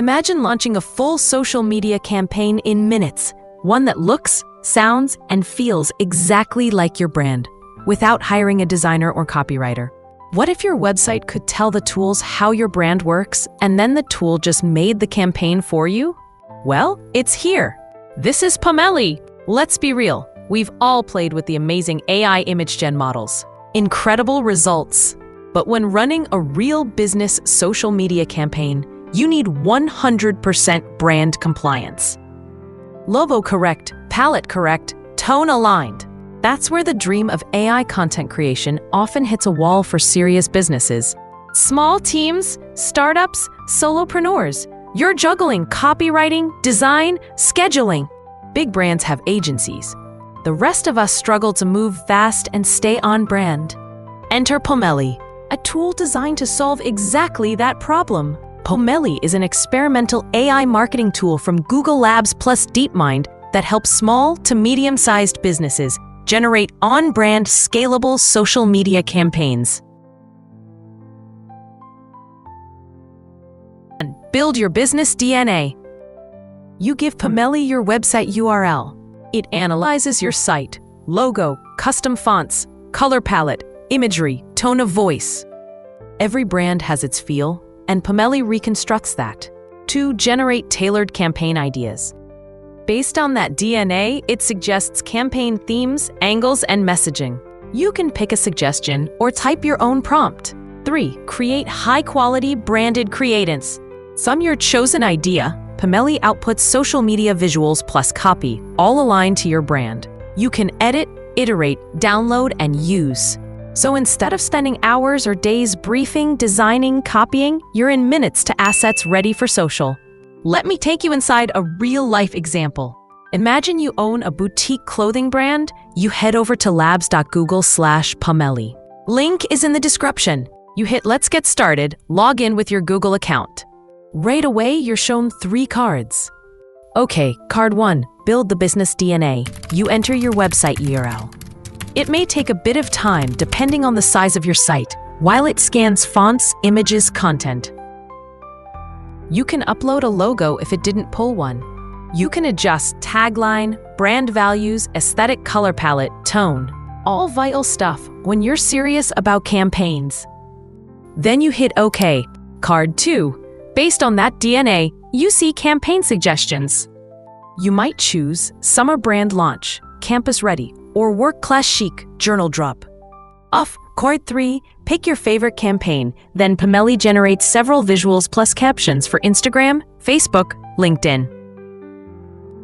Imagine launching a full social media campaign in minutes, one that looks, sounds, and feels exactly like your brand, without hiring a designer or copywriter. What if your website could tell the tools how your brand works, and then the tool just made the campaign for you? Well, it's here. This is Pomelli. Let's be real. We've all played with the amazing AI image gen models. Incredible results. But when running a real business social media campaign, you need 100% brand compliance. Logo correct, palette correct, tone aligned. That's where the dream of AI content creation often hits a wall for serious businesses. Small teams, startups, solopreneurs. You're juggling copywriting, design, scheduling. Big brands have agencies. The rest of us struggle to move fast and stay on brand. Enter Pomelli, a tool designed to solve exactly that problem. Pomelli is an experimental AI marketing tool from Google Labs plus DeepMind that helps small to medium-sized businesses generate on-brand, scalable social media campaigns. And build your business DNA. You give Pomelli your website URL. It analyzes your site, logo, custom fonts, color palette, imagery, tone of voice. Every brand has its feel, and Pomelli reconstructs that to generate tailored campaign ideas. Based on that DNA, it suggests campaign themes, angles, and messaging. You can pick a suggestion or type your own prompt. 3. Create high-quality branded creatives. From your chosen idea, Pomelli outputs social media visuals plus copy, all aligned to your brand. You can edit, iterate, download, and use. So instead of spending hours or days briefing, designing, copying, you're in minutes to assets ready for social. Let me take you inside a real-life example. Imagine you own a boutique clothing brand. You head over to labs.google/Pomelli. Link is in the description. You hit Let's Get Started, log in with your Google account. Right away, you're shown 3 cards. Okay, card 1, build the business DNA. You enter your website URL. It may take a bit of time depending on the size of your site, while it scans fonts, images, content. You can upload a logo if it didn't pull one. You can adjust tagline, brand values, aesthetic color palette, tone. All vital stuff when you're serious about campaigns. Then you hit OK. Card 2. Based on that DNA, you see campaign suggestions. You might choose Summer Brand Launch, Campus Ready, or Work Class Chic, Journal Drop. Off. Card 3, pick your favorite campaign, then Pomelli generates several visuals plus captions for Instagram, Facebook, LinkedIn.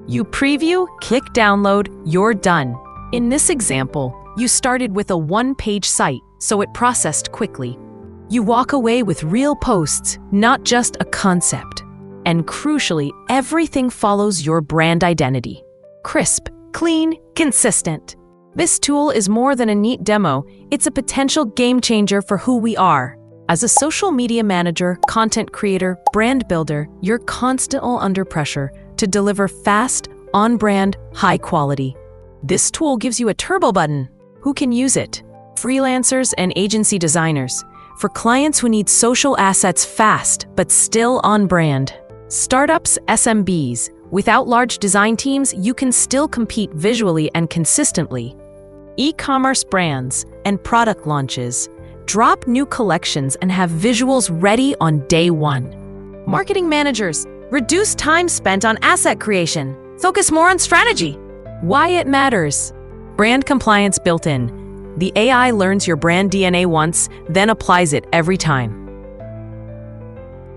You preview, click download, you're done. In this example, you started with a 1-page site, so it processed quickly. You walk away with real posts, not just a concept. And crucially, everything follows your brand identity. Crisp, clean, consistent. This tool is more than a neat demo, it's a potential game changer for who we are. As a social media manager, content creator, brand builder, you're constantly under pressure to deliver fast, on-brand, high quality. This tool gives you a turbo button. Who can use it? Freelancers and agency designers. For clients who need social assets fast, but still on brand. Startups, SMBs. Without large design teams, you can still compete visually and consistently. E-commerce brands and product launches. Drop new collections and have visuals ready on day 1. Marketing managers. Reduce time spent on asset creation. Focus more on strategy. Why it matters. Brand compliance built in. The AI learns your brand DNA once, then applies it every time.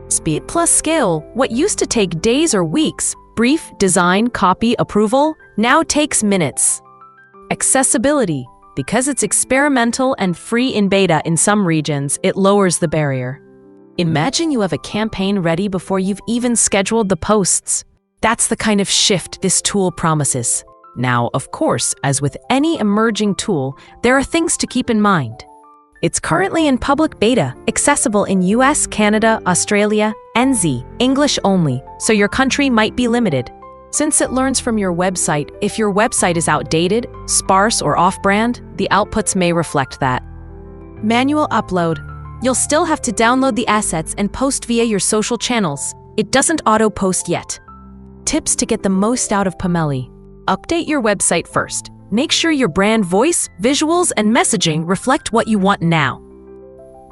Speed plus scale. What used to take days or weeks, brief, design, copy, approval, now takes minutes. Accessibility. Because it's experimental and free in beta in some regions, it lowers the barrier. Imagine you have a campaign ready before you've even scheduled the posts. That's the kind of shift this tool promises. Now, of course, as with any emerging tool, there are things to keep in mind. It's currently in public beta, accessible in US, Canada, Australia, NZ, English only, so your country might be limited. Since it learns from your website, if your website is outdated, sparse, or off-brand, the outputs may reflect that. Manual upload. You'll still have to download the assets and post via your social channels. It doesn't auto-post yet. Tips to get the most out of Pomelli. Update your website first. Make sure your brand voice, visuals, and messaging reflect what you want now.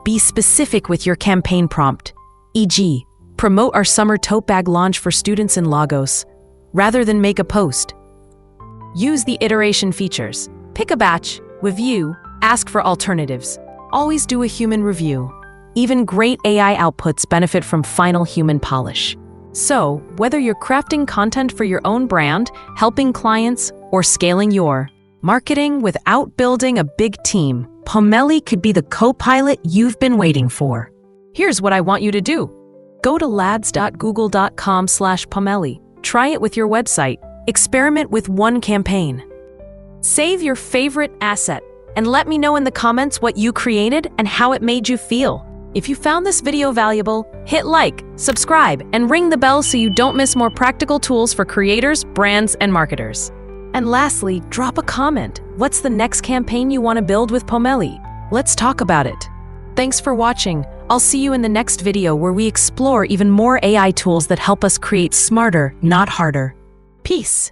Be specific with your campaign prompt, e.g., promote our summer tote bag launch for students in Lagos, rather than make a post. Use the iteration features. Pick a batch, review, ask for alternatives. Always do a human review. Even great AI outputs benefit from final human polish. So, whether you're crafting content for your own brand, helping clients, or scaling your marketing without building a big team, Pomelli could be the co-pilot you've been waiting for. Here's what I want you to do. Go to labs.google.com/Pomelli. Try it with your website. Experiment with one campaign. Save your favorite asset and let me know in the comments what you created and how it made you feel. If you found this video valuable, hit like, subscribe, and ring the bell so you don't miss more practical tools for creators, brands, and marketers. And lastly, drop a comment. What's the next campaign you want to build with Pomelli? Let's talk about it. Thanks for watching. I'll see you in the next video where we explore even more AI tools that help us create smarter, not harder. Peace.